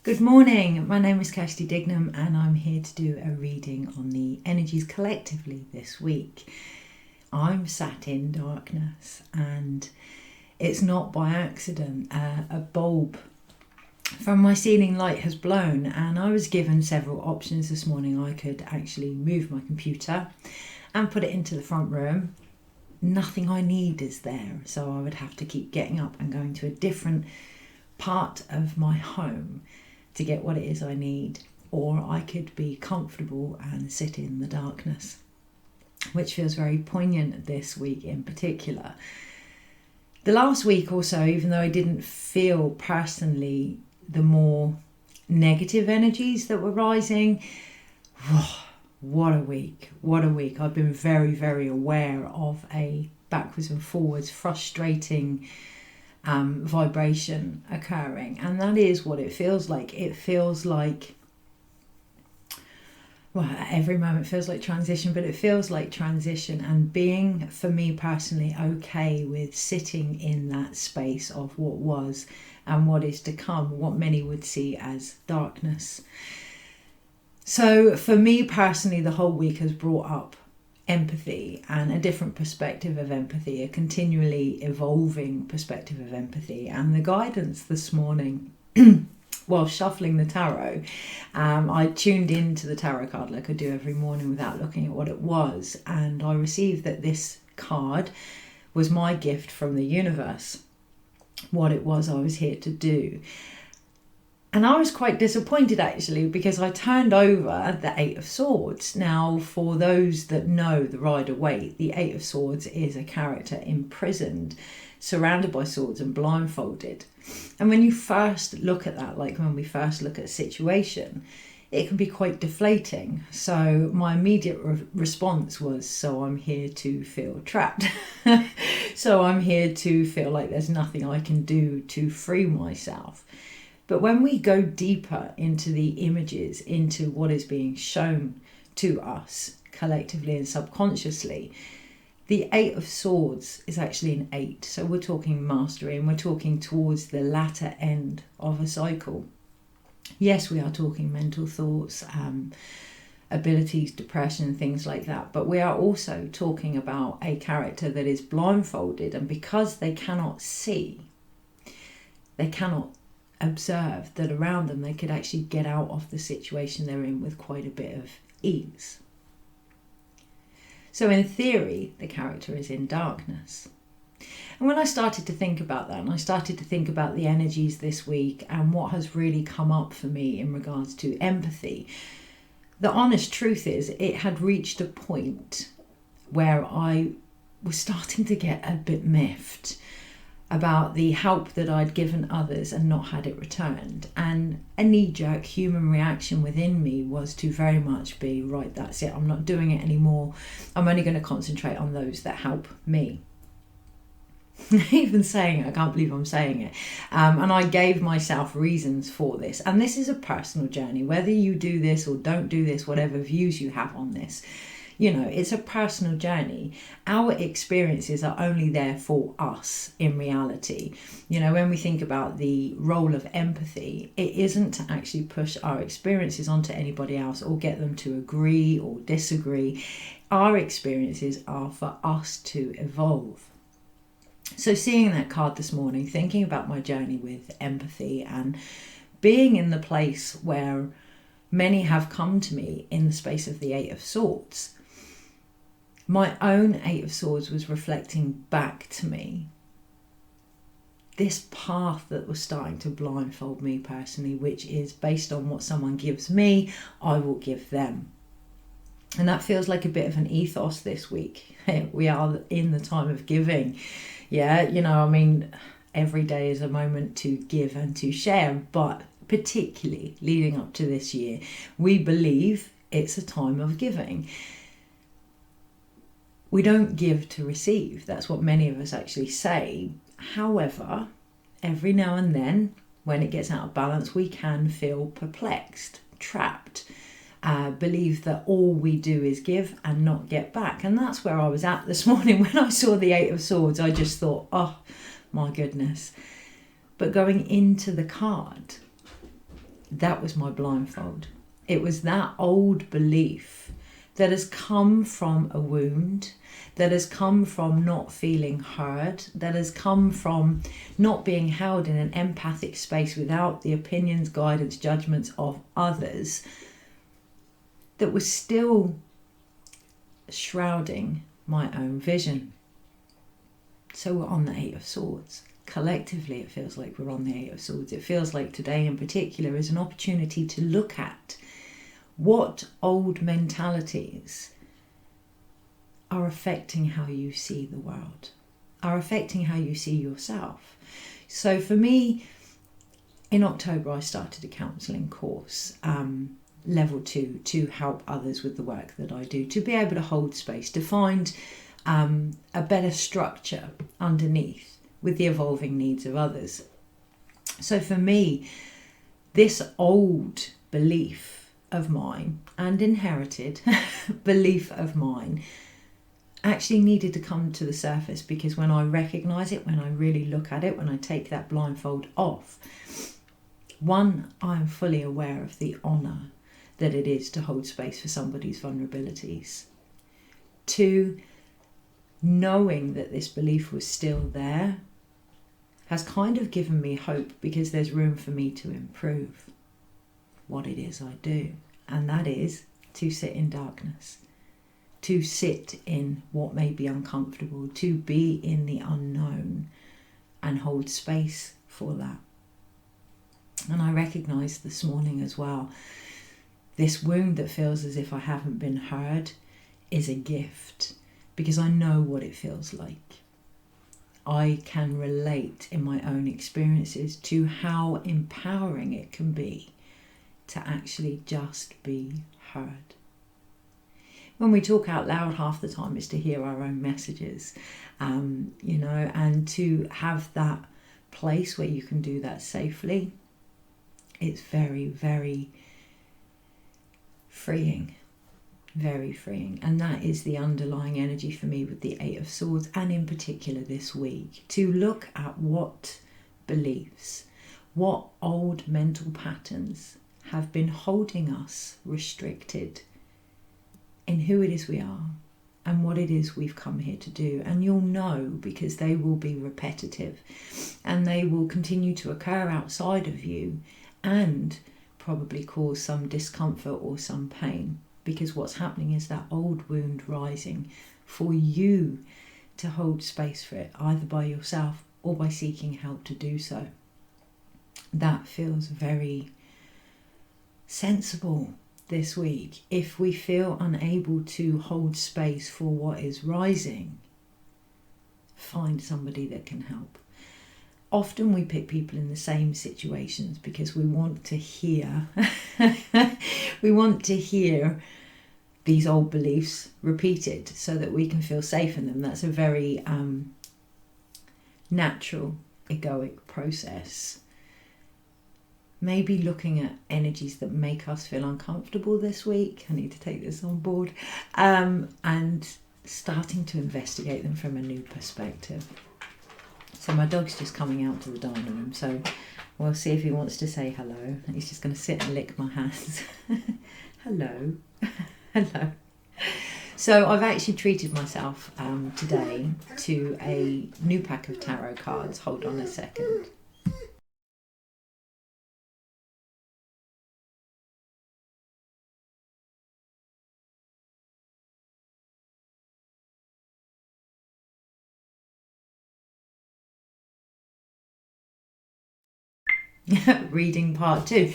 Good morning, my name is Kirsty Dignam and I'm here to do a reading on the energies collectively this week. I'm sat in darkness and it's not by accident. A bulb from my ceiling light has blown and I was given several options this morning. I could actually move my computer and put it into the front room. Nothing I need is there, so I would have to keep getting up and going to a different part of my home to get what it is I need, or I could be comfortable and sit in the darkness, which feels very poignant this week in particular. The last week or so, even though I didn't feel personally the more negative energies that were rising, what a week. I've been very, very aware of a backwards and forwards frustrating vibration occurring, and that is what it feels like. It feels like, well, every moment feels like transition, but it feels like transition, and being, for me personally, okay with sitting in that space of what was and what is to come, what many would see as darkness. So for me personally, the whole week has brought up empathy and a different perspective of empathy, a continually evolving perspective of empathy. And the guidance this morning, while shuffling the tarot, I tuned into the tarot card like I do every morning without looking at what it was, and I received that this card was my gift from the universe, what it was I was here to do. And I was quite disappointed actually, because I turned over the Eight of Swords. Now, for those that know the Rider-Waite, the Eight of Swords is a character imprisoned, surrounded by swords and blindfolded. And when you first look at that, like when we first look at a situation, it can be quite deflating. So my immediate response was, so I'm here to feel trapped. So I'm here to feel like there's nothing I can do to free myself. But when we go deeper into the images, into what is being shown to us collectively and subconsciously, the Eight of Swords is actually an 8. So we're talking mastery, and we're talking towards the latter end of a cycle. Yes, we are talking mental thoughts, abilities, depression, things like that. But we are also talking about a character that is blindfolded, and because they cannot see, they cannot observe that around them, they could actually get out of the situation they're in with quite a bit of ease. So in theory, the character is in darkness. And when I started to think about that, and I started to think about the energies this week and what has really come up for me in regards to empathy, the honest truth is it had reached a point where I was starting to get a bit miffed about the help that I'd given others and not had it returned. And a knee-jerk human reaction within me was to very much be, right, that's it, I'm not doing it anymore. I'm only going to concentrate on those that help me. Even saying it, I can't believe I'm saying it. And I gave myself reasons for this. And this is a personal journey, whether you do this or don't do this, whatever views you have on this. You know, it's a personal journey. Our experiences are only there for us in reality. You know, when we think about the role of empathy, it isn't to actually push our experiences onto anybody else or get them to agree or disagree. Our experiences are for us to evolve. So seeing that card this morning, thinking about my journey with empathy and being in the place where many have come to me in the space of the Eight of Swords, my own Eight of Swords was reflecting back to me this path that was starting to blindfold me personally, which is based on what someone gives me, I will give them. And that feels like a bit of an ethos this week. We are in the time of giving. Yeah, you know, I mean, every day is a moment to give and to share, but particularly leading up to this year, we believe it's a time of giving. We don't give to receive. That's what many of us actually say. However, every now and then, when it gets out of balance, we can feel perplexed, trapped, believe that all we do is give and not get back. And that's where I was at this morning when I saw the Eight of Swords. I just thought, oh my goodness. But going into the card, that was my blindfold. It was that old belief that has come from a wound, that has come from not feeling heard, that has come from not being held in an empathic space without the opinions, guidance, judgments of others, that was still shrouding my own vision. So we're on the Eight of Swords. Collectively, it feels like we're on the Eight of Swords. It feels like today in particular is an opportunity to look at what old mentalities are affecting how you see the world, are affecting how you see yourself. So for me, in October, I started a counselling course, level 2, to help others with the work that I do, to be able to hold space, to find a better structure underneath with the evolving needs of others. So for me, this old belief of mine and inherited belief of mine actually needed to come to the surface, because when I recognize it, when I really look at it, when I take that blindfold off, one, I am fully aware of the honor that it is to hold space for somebody's vulnerabilities. Two, knowing that this belief was still there has kind of given me hope, because there's room for me to improve what it is I do. And that is to sit in darkness, to sit in what may be uncomfortable, to be in the unknown and hold space for that. And I recognised this morning as well, this wound that feels as if I haven't been heard is a gift, because I know what it feels like. I can relate in my own experiences to how empowering it can be to actually just be heard. When we talk out loud, half the time is to hear our own messages, and to have that place where you can do that safely. It's very, very freeing, very freeing. And that is the underlying energy for me with the Eight of Swords, and in particular this week, to look at what beliefs, what old mental patterns have been holding us restricted in who it is we are and what it is we've come here to do. And you'll know, because they will be repetitive and they will continue to occur outside of you and probably cause some discomfort or some pain, because what's happening is that old wound rising for you to hold space for it, either by yourself or by seeking help to do so. That feels very sensible this week. If we feel unable to hold space for what is rising, find somebody that can help. Often we pick people in the same situations because we want to hear these old beliefs repeated so that we can feel safe in them. That's a very natural egoic process. Maybe looking at energies that make us feel uncomfortable this week. I need to take this on board. And starting to investigate them from a new perspective. So my dog's just coming out to the dining room, so we'll see if he wants to say hello. He's just going to sit and lick my hands. Hello. Hello. So I've actually treated myself today to a new pack of tarot cards. Hold on a second. Reading part 2.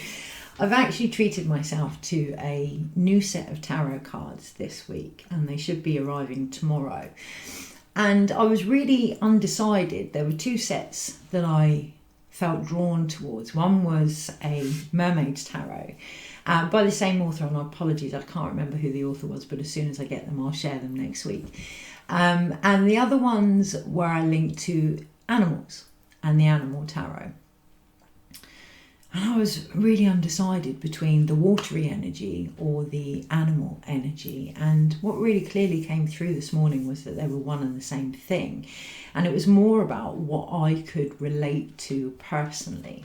I've actually treated myself to a new set of tarot cards this week, and they should be arriving tomorrow. And I was really undecided. There were 2 sets that I felt drawn towards. One was a Mermaid Tarot by the same author, and apologies, I can't remember who the author was, but as soon as I get them, I'll share them next week. And the other ones were I linked to animals and the Animal Tarot. And I was really undecided between the watery energy or the animal energy. And what really clearly came through this morning was that they were one and the same thing. And it was more about what I could relate to personally.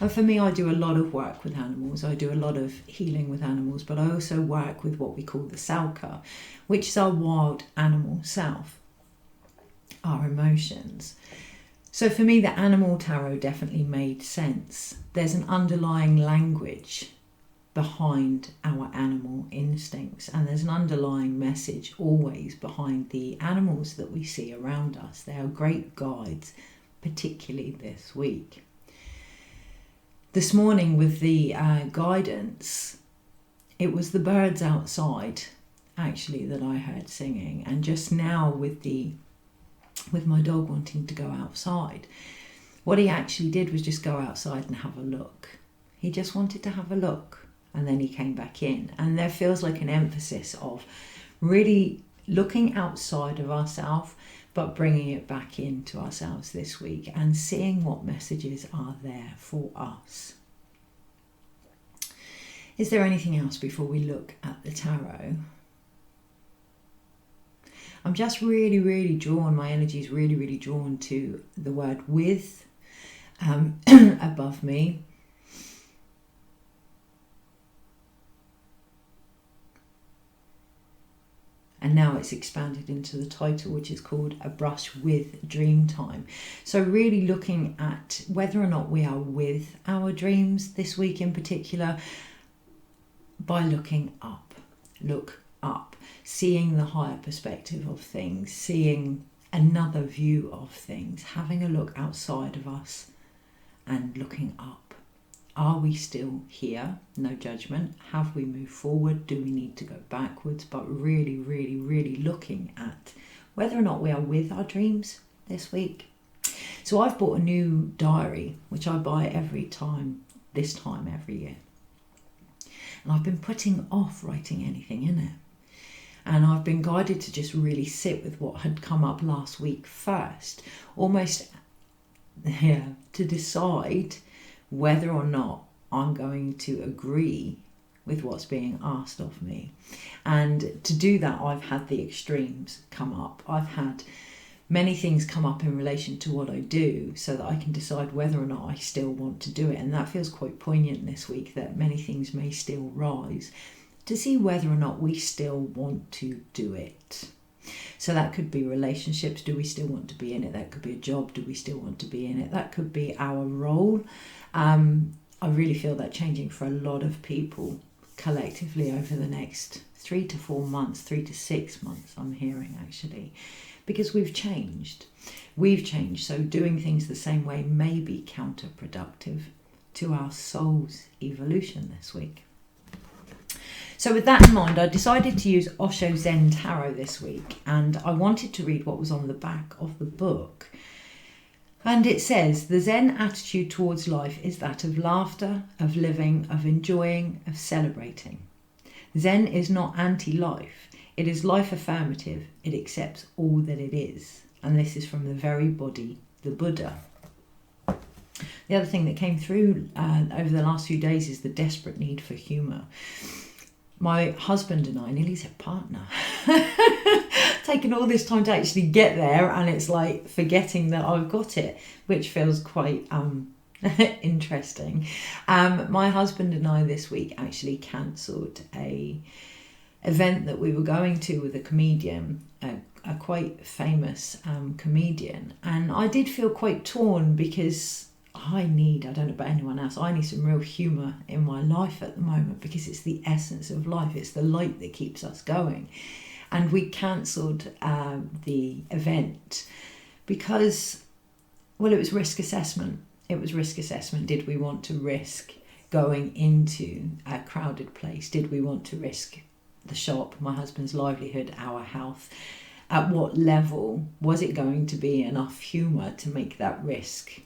And for me, I do a lot of work with animals. I do a lot of healing with animals, but I also work with what we call the Chakra, which is our wild animal self, our emotions. So for me, the animal tarot definitely made sense. There's an underlying language behind our animal instincts, and there's an underlying message always behind the animals that we see around us. They are great guides, particularly this week. This morning with the guidance, it was the birds outside actually that I heard singing, and just now with my dog wanting to go outside, what he actually did was just go outside and have a look. He just wanted to have a look, and then he came back in. And there feels like an emphasis of really looking outside of ourselves, but bringing it back into ourselves this week and seeing what messages are there for us. Is there anything else before we look at the tarot? I'm just really drawn, my energy is really drawn to the word with above me. And now it's expanded into the title, which is called A Brush with Dreamtime. So really looking at whether or not we are with our dreams this week in particular, by looking up. Look up, seeing the higher perspective of things, seeing another view of things, having a look outside of us and looking up. Are we still here? No judgment. Have we moved forward? Do we need to go backwards? But really looking at whether or not we are with our dreams this week. So I've bought a new diary, which I buy this time every year. And I've been putting off writing anything in it. And I've been guided to just really sit with what had come up last week first, almost to decide whether or not I'm going to agree with what's being asked of me. And to do that, I've had the extremes come up. I've had many things come up in relation to what I do so that I can decide whether or not I still want to do it. And that feels quite poignant this week, that many things may still rise, to see whether or not we still want to do it. So that could be relationships. Do we still want to be in it? That could be a job. Do we still want to be in it? That could be our role. I really feel that changing for a lot of people collectively over the next 3 to 4 months, 3 to 6 months, I'm hearing actually, because we've changed. So doing things the same way may be counterproductive to our soul's evolution this week. So with that in mind, I decided to use Osho Zen Tarot this week, and I wanted to read what was on the back of the book. And it says, the Zen attitude towards life is that of laughter, of living, of enjoying, of celebrating. Zen is not anti-life. It is life affirmative. It accepts all that it is. And this is from the very body, the Buddha. The other thing that came through over the last few days is the desperate need for humour. My husband and I, nearly said partner, taken all this time to actually get there, and it's like forgetting that I've got it, which feels quite interesting. My husband and I this week actually cancelled a event that we were going to with a comedian, a quite famous comedian, and I did feel quite torn because I don't know about anyone else, I need some real humour in my life at the moment, because it's the essence of life, it's the light that keeps us going. And we cancelled the event because, well, it was risk assessment. Did we want to risk going into a crowded place? Did we want to risk the shop, my husband's livelihood, our health? At what level was it going to be enough humour to make that risk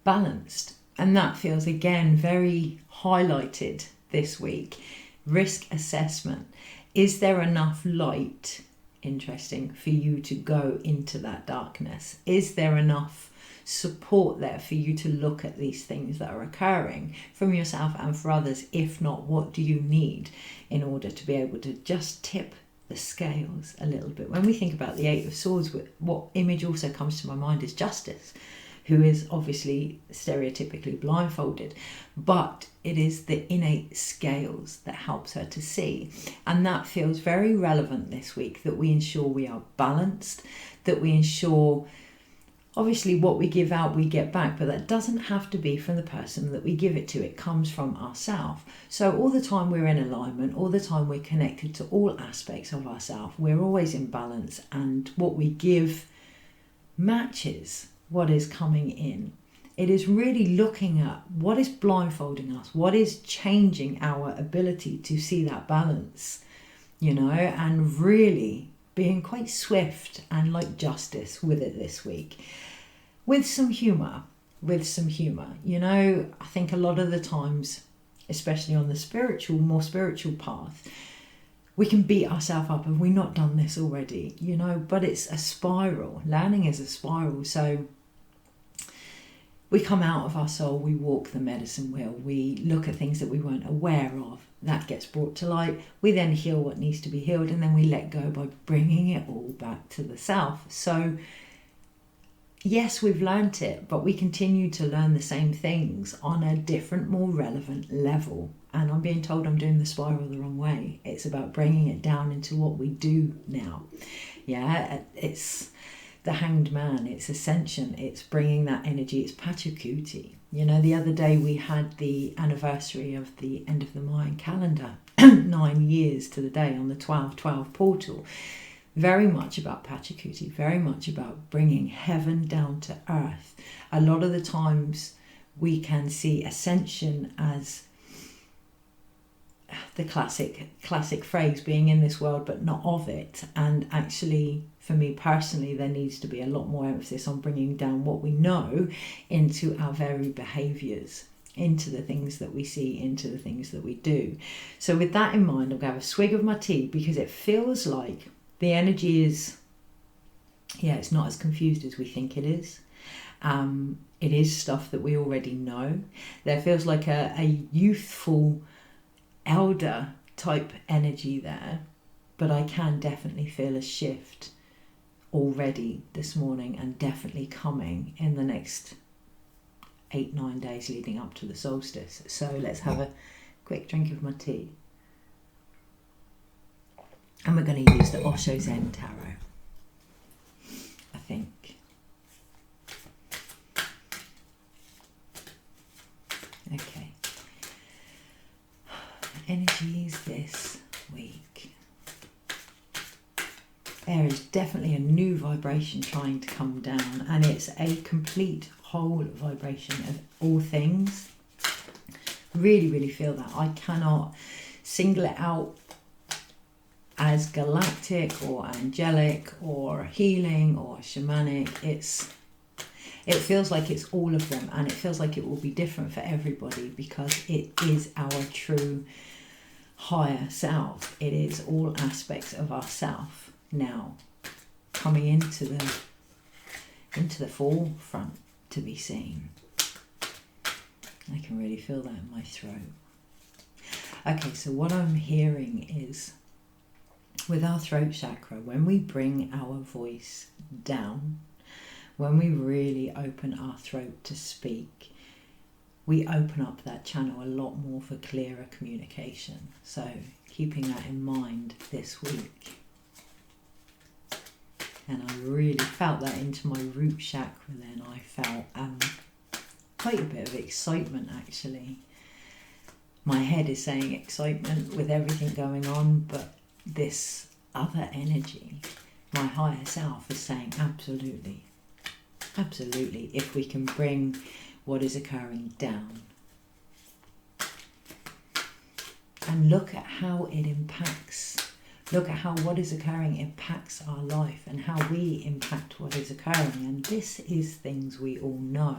balanced? And that feels again very highlighted this week. Risk assessment. Is there enough light, interesting, for you to go into that darkness? Is there enough support there for you to look at these things that are occurring from yourself and for others? If not, what do you need in order to be able to just tip the scales a little bit? When we think about the Eight of Swords, what image also comes to my mind is justice. who is obviously stereotypically blindfolded, but it is the innate scales that helps her to see. And that feels very relevant this week, that we ensure we are balanced, that we ensure, obviously what we give out we get back, but that doesn't have to be from the person that we give it to. It comes from ourselves. So all the time we're in alignment, all the time we're connected to all aspects of ourselves, we're always in balance, and what we give matches what is coming in. It is really looking at what is blindfolding us, what is changing our ability to see that balance, you know, and really being quite swift and like justice with it this week. With some humour, you know. I think a lot of the times, especially on the more spiritual path, we can beat ourselves up. Have we not done this already? You know, but it's a spiral. Learning is a spiral. So we come out of our soul, we walk the medicine wheel, we look at things that we weren't aware of. That gets brought to light. We then heal what needs to be healed, and then we let go by bringing it all back to the self. So yes, we've learnt it, but we continue to learn the same things on a different, more relevant level. And I'm being told I'm doing the spiral the wrong way. It's about bringing it down into what we do now. Yeah, it's the Hanged Man, it's Ascension, it's bringing that energy, it's Pachacuti. You know, the other day we had the anniversary of the end of the Mayan calendar, 9 years to the day on the 12/12 portal. Very much about Pachacuti, very much about bringing heaven down to earth. A lot of the times we can see Ascension as the classic phrase, being in this world but not of it. And actually, for me personally, there needs to be a lot more emphasis on bringing down what we know into our very behaviours, into the things that we see, into the things that we do. So with that in mind, I'm going to have a swig of my tea, because it feels like the energy is, it's not as confused as we think it is. It is stuff that we already know. There feels like a youthful elder type energy there, but I can definitely feel a shift already this morning, and definitely coming in the next 8-9 days leading up to the solstice. So let's have a quick drink of my tea, and we're going to use the Osho Zen Tarot, I think. Okay. Energies this week. There is definitely a new vibration trying to come down, and it's a complete whole vibration of all things. Really, really feel that. I cannot single it out as galactic or angelic or healing or shamanic. It feels like it's all of them, and it feels like it will be different for everybody, because it is our true higher self. It is all aspects of ourself now coming into the forefront to be seen. I can really feel that in my throat. Okay, so what I'm hearing is, with our throat chakra, when we bring our voice down, when we really open our throat to speak, we open up that channel a lot more for clearer communication. So keeping that in mind this week. And I really felt that into my root chakra then. I felt quite a bit of excitement, actually. My head is saying excitement with everything going on, but this other energy, my higher self, is saying absolutely. Absolutely, if we can bring what is occurring down. And look at how it impacts. Look at how what is occurring impacts our life, and how we impact what is occurring. And this is things we all know.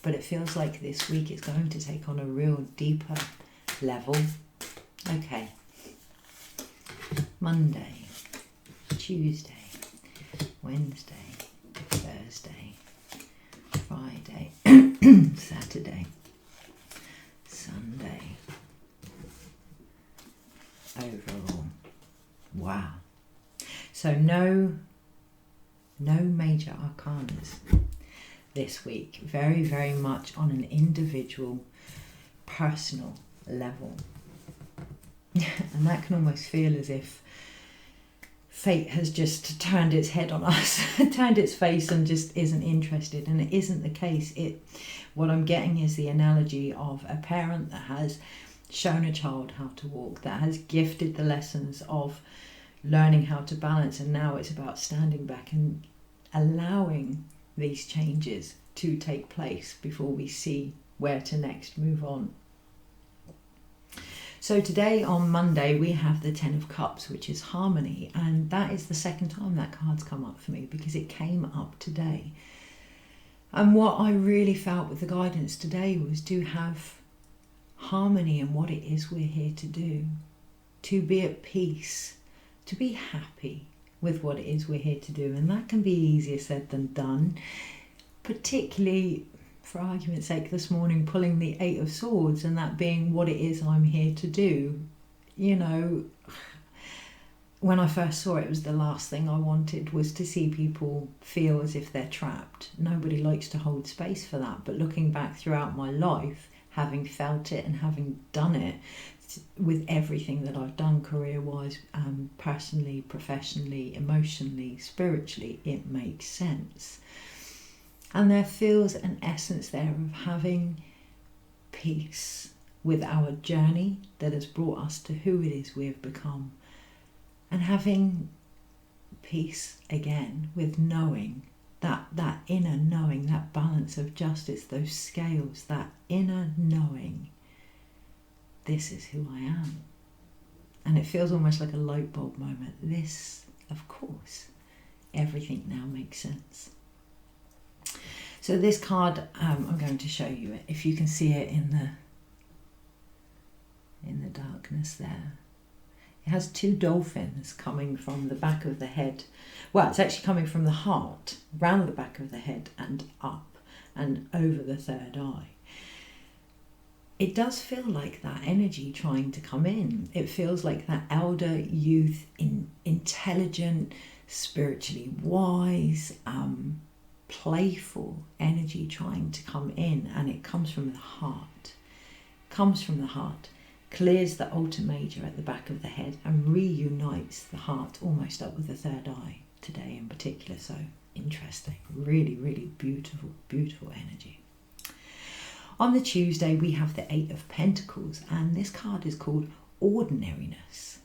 But it feels like this week it's going to take on a real deeper level. Okay. Monday, Tuesday, Wednesday, Thursday, Friday, Saturday, Sunday. Overall, wow. So no major arcanas. this week. Very, very much on an individual, personal level. And that can almost feel as if fate has just turned its head on us, turned its face and just isn't interested. And it isn't the case. What I'm getting is the analogy of a parent that has shown a child how to walk, that has gifted the lessons of learning how to balance, and now it's about standing back and allowing these changes to take place before we see where to next move on. So today, on Monday, we have the Ten of Cups, which is harmony, and that is the second time that card's come up for me because it came up today. And what I really felt with the guidance today was to have harmony in what it is we're here to do, to be at peace, to be happy with what it is we're here to do. And that can be easier said than done, particularly, for argument's sake, this morning pulling the Eight of Swords and that being what it is I'm here to do. You know, when I first saw it, it was the last thing I wanted was to see people feel as if they're trapped. Nobody likes to hold space for that. But looking back throughout my life, having felt it and having done it with everything that I've done career-wise, personally, professionally, emotionally, spiritually, it makes sense. And there feels an essence there of having peace with our journey that has brought us to who it is we have become. And having peace again with knowing that inner knowing, that balance of justice, those scales, that inner knowing, this is who I am. And it feels almost like a light bulb moment. This, of course, everything now makes sense. So this card, I'm going to show you it, if you can see it in the darkness there. It has two dolphins coming from the back of the head. Well, it's actually coming from the heart, round the back of the head and up and over the third eye. It does feel like that energy trying to come in. It feels like that elder youth, intelligent, spiritually wise, playful energy trying to come in, and it comes from the heart. Comes from the heart, clears the altar major at the back of the head and reunites the heart almost up with the third eye today in particular. So interesting, really, really beautiful, beautiful energy. On the Tuesday, we have the Eight of Pentacles, and this card is called Ordinariness.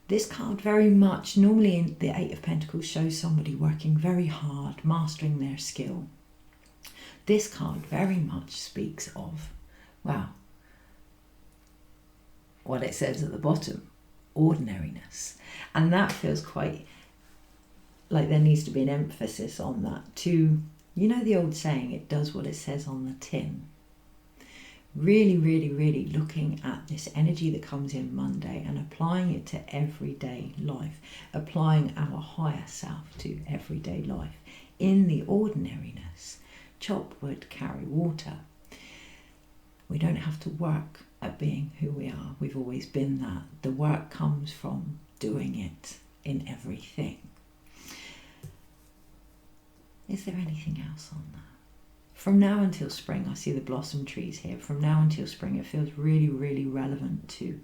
This card very much, normally in the Eight of Pentacles, shows somebody working very hard, mastering their skill. This card very much speaks of, wow, what it says at the bottom, ordinariness. And that feels quite like there needs to be an emphasis on that too. You know the old saying, it does what it says on the tin. Really, really, really looking at this energy that comes in Monday and applying it to everyday life, applying our higher self to everyday life. In the ordinariness, chop wood, carry water. We don't have to work at being who we are. We've always been that. The work comes from doing it in everything. Is there anything else on that? From now until spring, I see the blossom trees here. From now until spring, it feels really, really relevant to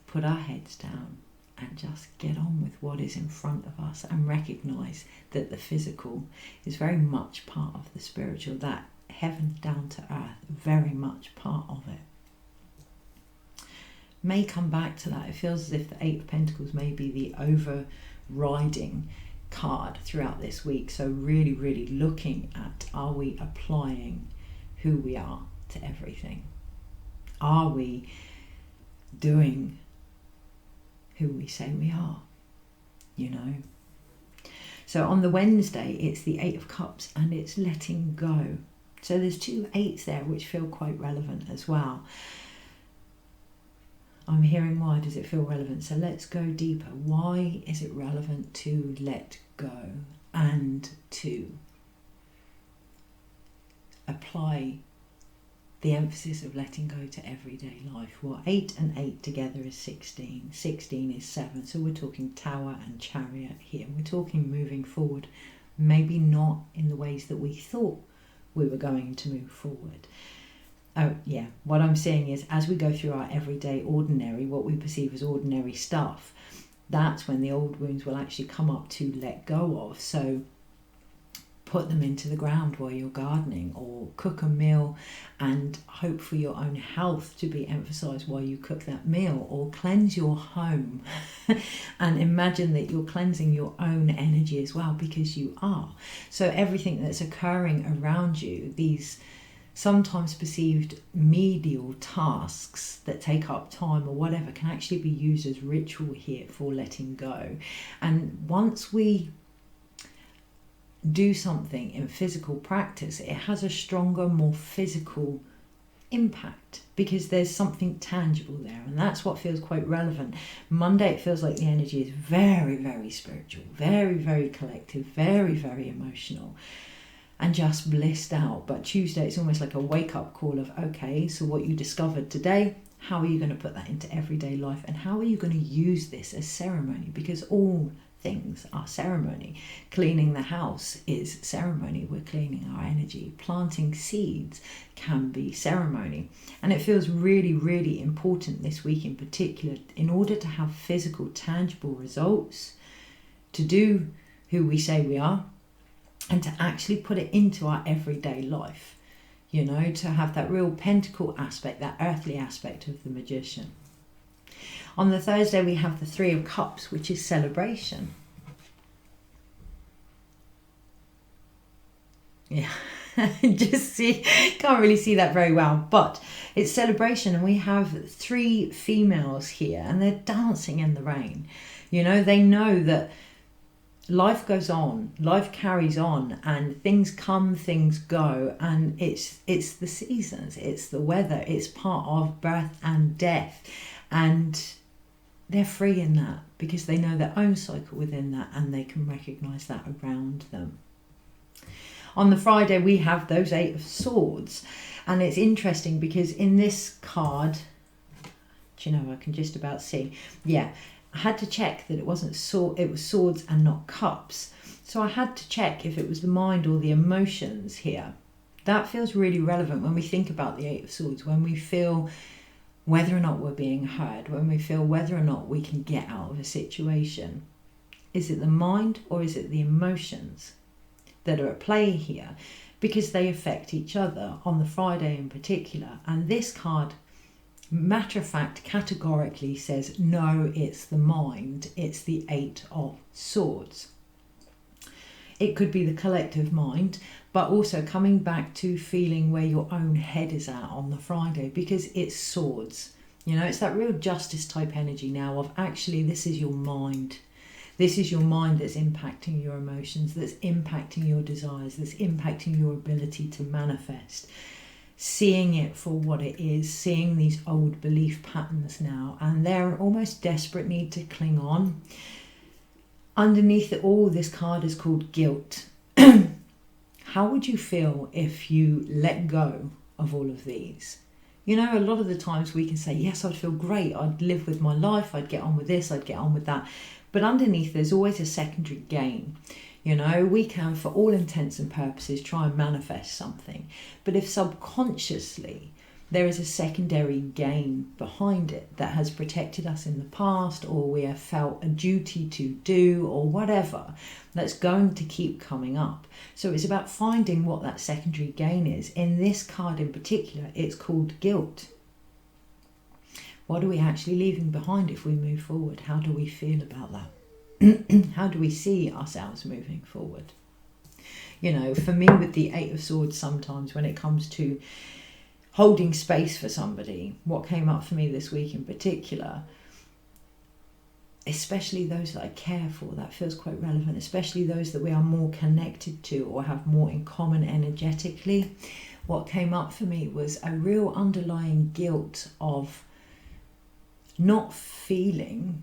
put our heads down and just get on with what is in front of us and recognise that the physical is very much part of the spiritual, that heaven down to earth, very much part of it. May come back to that. It feels as if the Eight of Pentacles may be the overriding card throughout this week. So really, really looking at, are we applying who we are to everything? Are we doing who we say we are? You know? So on the Wednesday, it's the Eight of Cups and it's letting go. So there's two eights there which feel quite relevant as well. I'm hearing, why does it feel relevant? So let's go deeper. Why is it relevant to let go and to apply the emphasis of letting go to everyday life? Well, 8 and 8 together is 16. 16 is 7. So we're talking Tower and Chariot here. We're talking moving forward maybe not in the ways that we thought we were going to move forward. Oh yeah, what I'm saying is, as we go through our everyday ordinary, what we perceive as ordinary stuff, that's when the old wounds will actually come up to let go of. So put them into the ground while you're gardening, or cook a meal and hope for your own health to be emphasized while you cook that meal, or cleanse your home and imagine that you're cleansing your own energy as well, because you are. So everything that's occurring around you, these sometimes perceived medial tasks that take up time or whatever, can actually be used as ritual here for letting go. And once we do something in physical practice, it has a stronger, more physical impact, because there's something tangible there, and that's what feels quite relevant. Monday, it feels like the energy is very, very spiritual, very, very collective, very, very emotional, and just blissed out. But Tuesday, it's almost like a wake-up call of, okay, so what you discovered today, how are you going to put that into everyday life, and how are you going to use this as ceremony? Because all things are ceremony. Cleaning the house is ceremony. We're cleaning our energy. Planting seeds can be ceremony. And it feels really, really important this week in particular, in order to have physical, tangible results, to do who we say we are, and to actually put it into our everyday life. You know, to have that real pentacle aspect, that earthly aspect of the magician. On the Thursday, we have the Three of Cups, which is celebration. Yeah, just see, can't really see that very well, but it's celebration, and we have three females here, and they're dancing in the rain. You know, they know that life goes on, life carries on, and things come, things go, and it's the seasons, it's the weather, it's part of birth and death, and they're free in that because they know their own cycle within that, and they can recognize that around them. On the Friday, we have those Eight of Swords, and it's interesting because in this card, do you know, I can just about see, yeah, I had to check that it wasn't it was swords and not cups. So I had to check if it was the mind or the emotions here. That feels really relevant when we think about the Eight of Swords, when we feel whether or not we're being heard, when we feel whether or not we can get out of a situation. Is it the mind or is it the emotions that are at play here? Because they affect each other on the Friday in particular. And this card, matter of fact, categorically says, no, it's the mind. It's the Eight of Swords. It could be the collective mind, but also coming back to feeling where your own head is at on the Friday, because it's swords. You know, it's that real justice type energy now of actually this is your mind. This is your mind that's impacting your emotions, that's impacting your desires, that's impacting your ability to manifest. Seeing it for what it is, seeing these old belief patterns now, and their almost desperate need to cling on. Underneath it all, this card is called guilt. How would you feel if you let go of all of these? You know, a lot of the times we can say, yes, I'd feel great. I'd live with my life. I'd get on with this. I'd get on with that. But underneath, there's always a secondary gain. You know, we can, for all intents and purposes, try and manifest something. But if subconsciously there is a secondary gain behind it that has protected us in the past, or we have felt a duty to do, or whatever, that's going to keep coming up. So it's about finding what that secondary gain is. In this card in particular, it's called guilt. What are we actually leaving behind if we move forward? How do we feel about that? How do we see ourselves moving forward? You know, for me with the Eight of Swords, sometimes when it comes to holding space for somebody, what came up for me this week in particular, especially those that I care for, that feels quite relevant, especially those that we are more connected to or have more in common energetically. What came up for me was a real underlying guilt of not feeling,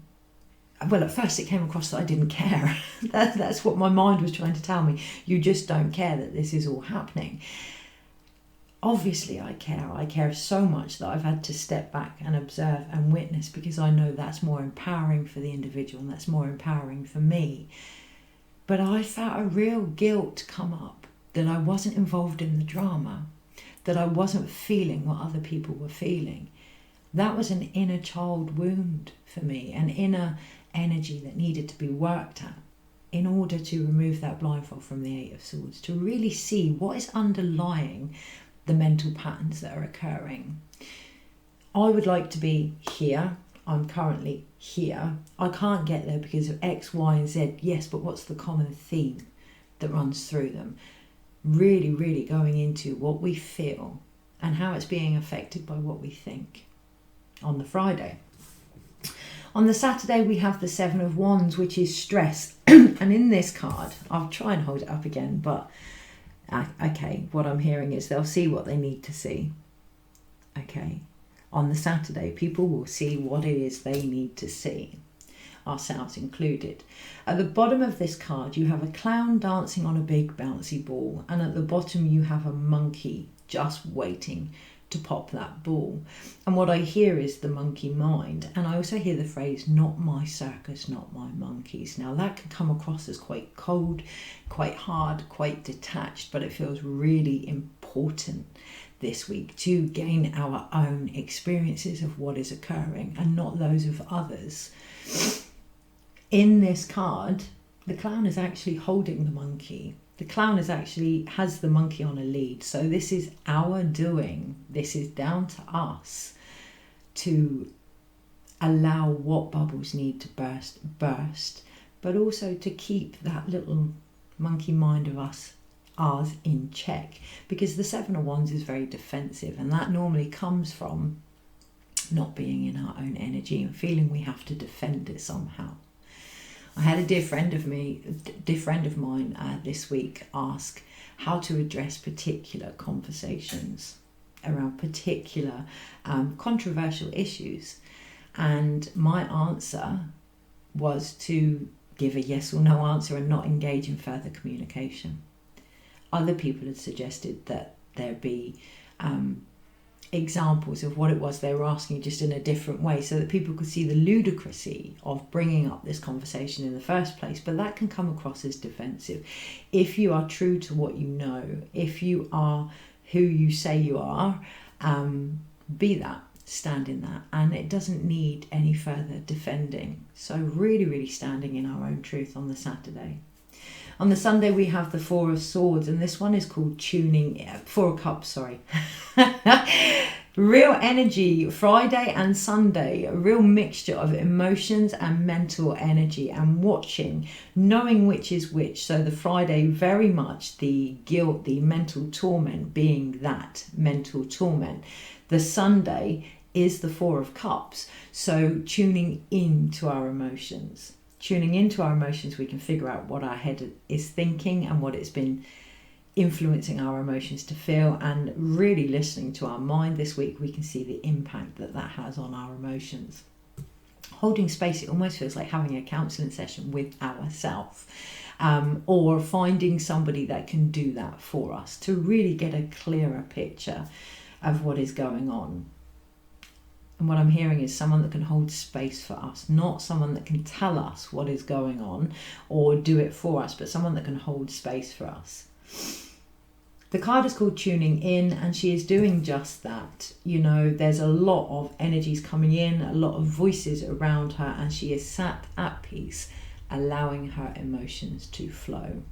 well, at first it came across that I didn't care. That's what my mind was trying to tell me. You just don't care that this is all happening. Obviously I care. I care so much that I've had to step back and observe and witness, because I know that's more empowering for the individual and that's more empowering for me. But I felt a real guilt come up that I wasn't involved in the drama, that I wasn't feeling what other people were feeling. That was an inner child wound for me, an inner energy that needed to be worked at in order to remove that blindfold from the Eight of Swords, to really see what is underlying the mental patterns that are occurring. I would like to be here. I'm currently here. I can't get there because of X, Y, and Z. Yes, but what's the common theme that runs through them? Really, really going into what we feel and how it's being affected by what we think on the Friday. On the Saturday, we have the Seven of Wands, which is stress. And in this card, I'll try and hold it up again, but okay, what I'm hearing is they'll see what they need to see. Okay. On the Saturday, people will see what it is they need to see, ourselves included. At the bottom of this card, you have a clown dancing on a big bouncy ball, and at the bottom you have a monkey just waiting to pop that ball. And what I hear is the monkey mind, and I also hear the phrase, not my circus, not my monkeys. Now that can come across as quite cold, quite hard, quite detached, but it feels really important this week to gain our own experiences of what is occurring and not those of others. In this card, the clown is actually holding the monkey. The clown has the monkey on a lead. So this is our doing. This is down to us to allow what bubbles need to burst, but also to keep that little monkey mind of ours in check, because the Seven of Wands is very defensive, and that normally comes from not being in our own energy and feeling we have to defend it somehow. I had a dear friend of mine this week ask how to address particular conversations around particular controversial issues, and my answer was to give a yes or no answer and not engage in further communication. Other people had suggested that there be examples of what it was they were asking, just in a different way, so that people could see the ludicrousy of bringing up this conversation in the first place. But that can come across as defensive. If you are true to what you know, if you are who you say you are, be that, stand in that, and it doesn't need any further defending. So really, really standing in our own truth on the Saturday. On the Sunday, we have the Four of Swords, and this one is called Four of Cups, sorry. Real energy, Friday and Sunday, a real mixture of emotions and mental energy, and watching, knowing which is which. So the Friday, very much the guilt, the mental torment being that mental torment. The Sunday is the Four of Cups, so tuning into our emotions. Tuning into our emotions, we can figure out what our head is thinking and what it's been influencing our emotions to feel, and really listening to our mind this week, we can see the impact that has on our emotions. Holding space, it almost feels like having a counselling session with ourselves, or finding somebody that can do that for us to really get a clearer picture of what is going on. And what I'm hearing is someone that can hold space for us, not someone that can tell us what is going on or do it for us, but someone that can hold space for us. The card is called Tuning In, and she is doing just that. You know, there's a lot of energies coming in, a lot of voices around her, and she is sat at peace, allowing her emotions to flow.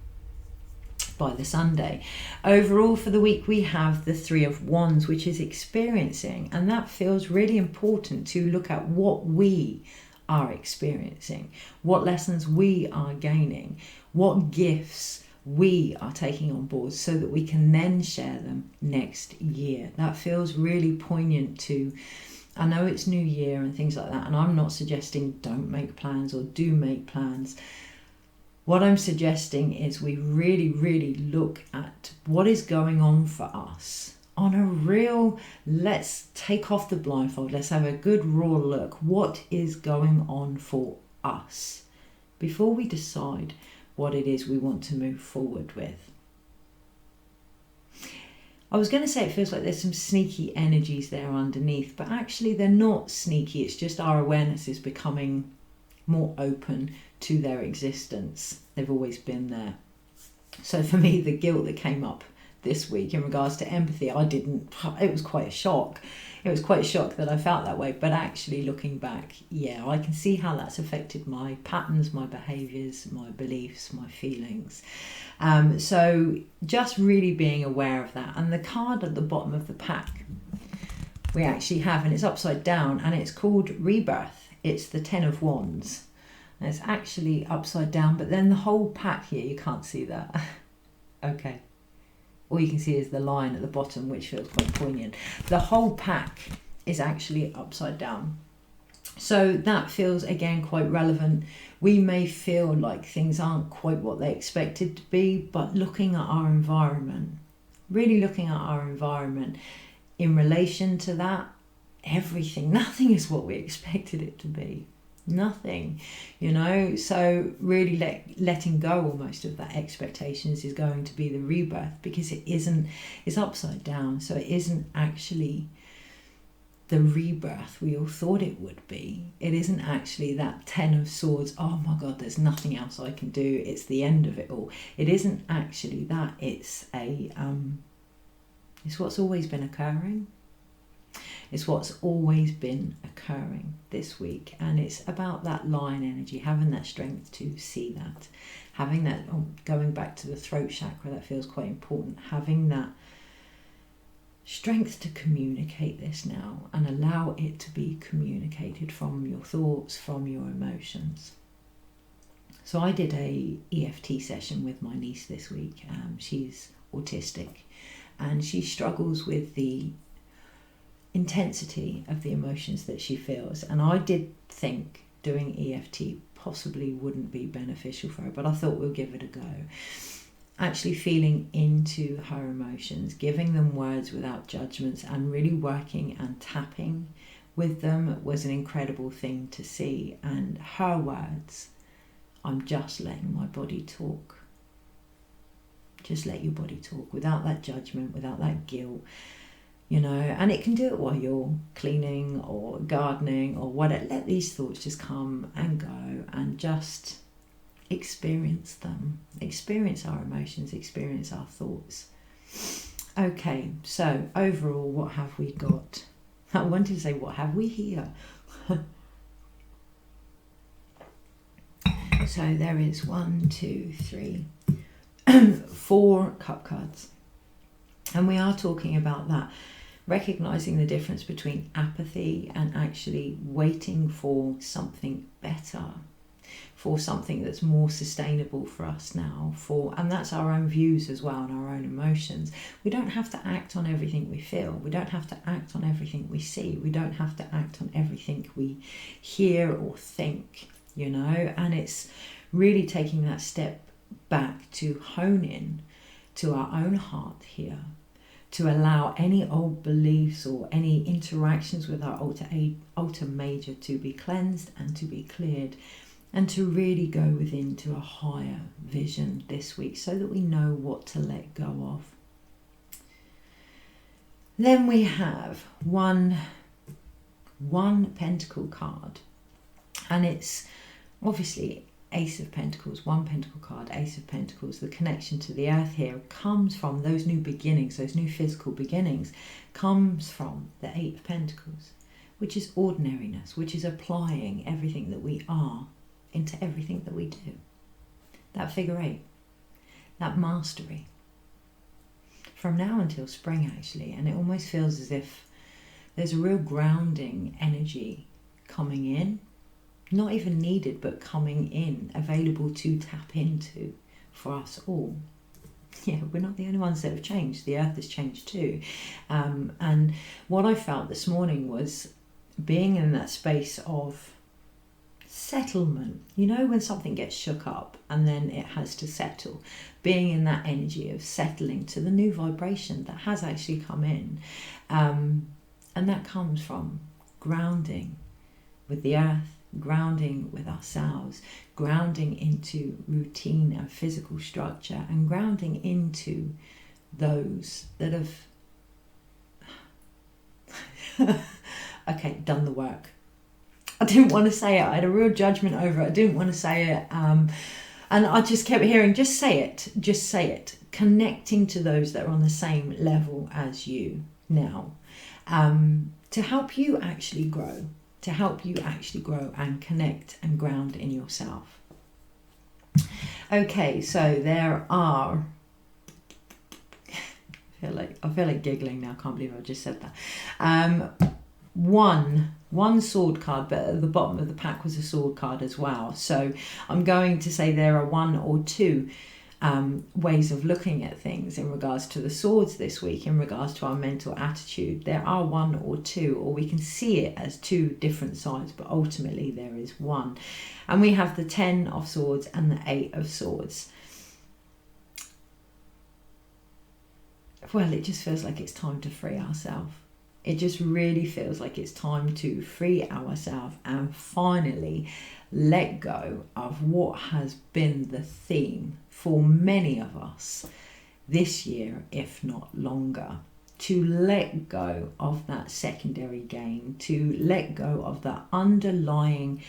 By the Sunday. Overall for the week, we have the Three of Wands, which is experiencing, and that feels really important to look at what we are experiencing, what lessons we are gaining, what gifts we are taking on board, so that we can then share them next year. That feels really poignant too. I know it's New Year and things like that, and I'm not suggesting don't make plans or do make plans. What I'm suggesting is we really, really look at what is going on for us on a real, let's take off the blindfold, let's have a good raw look. What is going on for us before we decide what it is we want to move forward with? I was going to say it feels like there's some sneaky energies there underneath, but actually they're not sneaky. It's just our awareness is becoming more open to their existence. They've always been there. So for me, the guilt that came up this week in regards to empathy, it was quite a shock. It was quite a shock that I felt that way. But actually looking back, yeah, I can see how that's affected my patterns, my behaviours, my beliefs, my feelings. So just really being aware of that. And the card at the bottom of the pack we actually have, and it's upside down, and it's called Rebirth. It's the 10 of Wands. And it's actually upside down, but then the whole pack here, you can't see that. Okay. All you can see is the line at the bottom, which feels quite poignant. The whole pack is actually upside down. So that feels, again, quite relevant. We may feel like things aren't quite what they expected to be, but looking at our environment, really looking at our environment in relation to that, nothing is what we expected it to be. Nothing, so really letting go almost of that expectations is going to be the rebirth, because it's upside down, so it isn't actually the rebirth we all thought it would be. It isn't actually that 10 of Swords, oh my god, there's nothing else I can do, it's the end of it all. It isn't actually that. It's what's always been occurring. It's what's always been occurring this week. And it's about that line energy, having that strength to see that. Having that, going back to the throat chakra, that feels quite important. Having that strength to communicate this now and allow it to be communicated from your thoughts, from your emotions. So I did a EFT session with my niece this week. She's autistic and she struggles with the intensity of the emotions that she feels, and I did think doing EFT possibly wouldn't be beneficial for her, but I thought we'll give it a go. Actually feeling into her emotions, giving them words without judgments, and really working and tapping with them was an incredible thing to see. And her words, I'm just letting my body talk. Just let your body talk without that judgment, without that guilt. And it can do it while you're cleaning or gardening or whatever. Let these thoughts just come and go and just experience them. Experience our emotions, experience our thoughts. Okay, so overall, what have we got? I wanted to say, what have we here? So there is 1, 2, 3, 4 cup cards. And we are talking about that. Recognizing the difference between apathy and actually waiting for something better, for something that's more sustainable for us now, and that's our own views as well and our own emotions. We don't have to act on everything we feel. We don't have to act on everything we see. We don't have to act on everything we hear or think, and it's really taking that step back to hone in to our own heart here, to allow any old beliefs or any interactions with our alter major to be cleansed and to be cleared, and to really go within to a higher vision this week so that we know what to let go of. Then we have one Pentacle card, and it's obviously Ace of Pentacles, 1 Pentacle card, Ace of Pentacles. The connection to the earth here comes from those new beginnings, those new physical beginnings, comes from the 8 of Pentacles, which is ordinariness, which is applying everything that we are into everything that we do. That figure 8, that mastery. From now until spring, actually, and it almost feels as if there's a real grounding energy coming in. Not even needed, but coming in, available to tap into for us all. Yeah, we're not the only ones that have changed. The earth has changed too. And what I felt this morning was being in that space of settlement. When something gets shook up and then it has to settle. Being in that energy of settling to the new vibration that has actually come in. And that comes from grounding with the earth, grounding with ourselves, grounding into routine and physical structure, and grounding into those that have done the work. I didn't want to say it. I had a real judgment over it. I didn't want to say it. And I just kept hearing, just say it. Just say it. Connecting to those that are on the same level as you now. To help you actually grow. To help you actually grow and connect and ground in yourself. Okay, so there are... I feel like giggling now. I can't believe I just said that. One sword card, but at the bottom of the pack was a sword card as well. So I'm going to say there are one or two ways of looking at things in regards to the swords this week, in regards to our mental attitude. There are one or two, or we can see it as two different sides, but ultimately there is one. And we have the 10 of Swords and the 8 of Swords. Well, it just feels like it's time to free ourselves. It just really feels like it's time to free ourselves and finally let go of what has been the theme for many of us this year, if not longer. To let go of that secondary gain, to let go of that underlying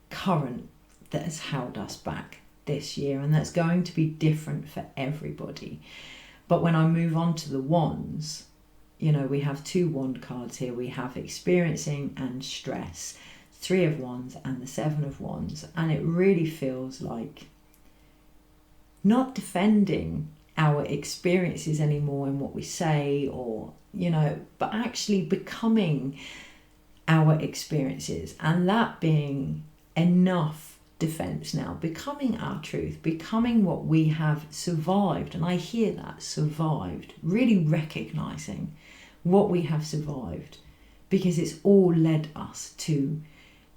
current that has held us back this year, and that's going to be different for everybody. But when I move on to the wands, you know, we have 2 wand cards here. We have experiencing and stress, 3 of wands and the 7 of wands. And it really feels like not defending our experiences anymore in what we say, or, you know, but actually becoming our experiences, and that being enough defense now, becoming our truth, becoming what we have survived. And I hear that, survived, really recognizing what we have survived, because it's all led us to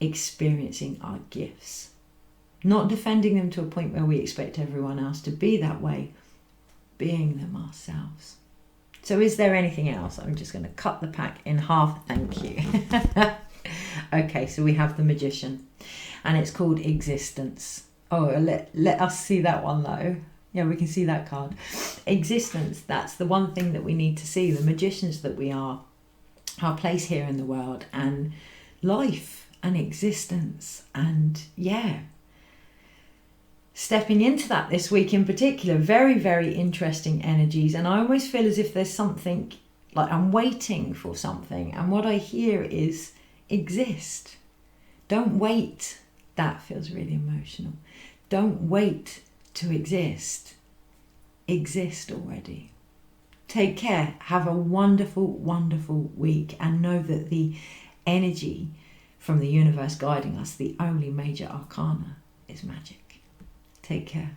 experiencing our gifts, not defending them to a point where we expect everyone else to be that way, being them ourselves. So is there anything else? I'm just going to cut the pack in half. Thank you. Okay, so we have the Magician, and it's called Existence. Oh, let us see that one though. Yeah, we can see that card. Existence, that's the one thing that we need to see. The magicians that we are, our place here in the world, and life and existence. And yeah, stepping into that this week in particular, very, very interesting energies. And I always feel as if there's something, like I'm waiting for something. And what I hear is exist. Don't wait. That feels really emotional. Don't wait to exist. Exist already. Take care. Have a wonderful, wonderful week. And know that the energy from the universe guiding us, the only major arcana, is magic. Take care.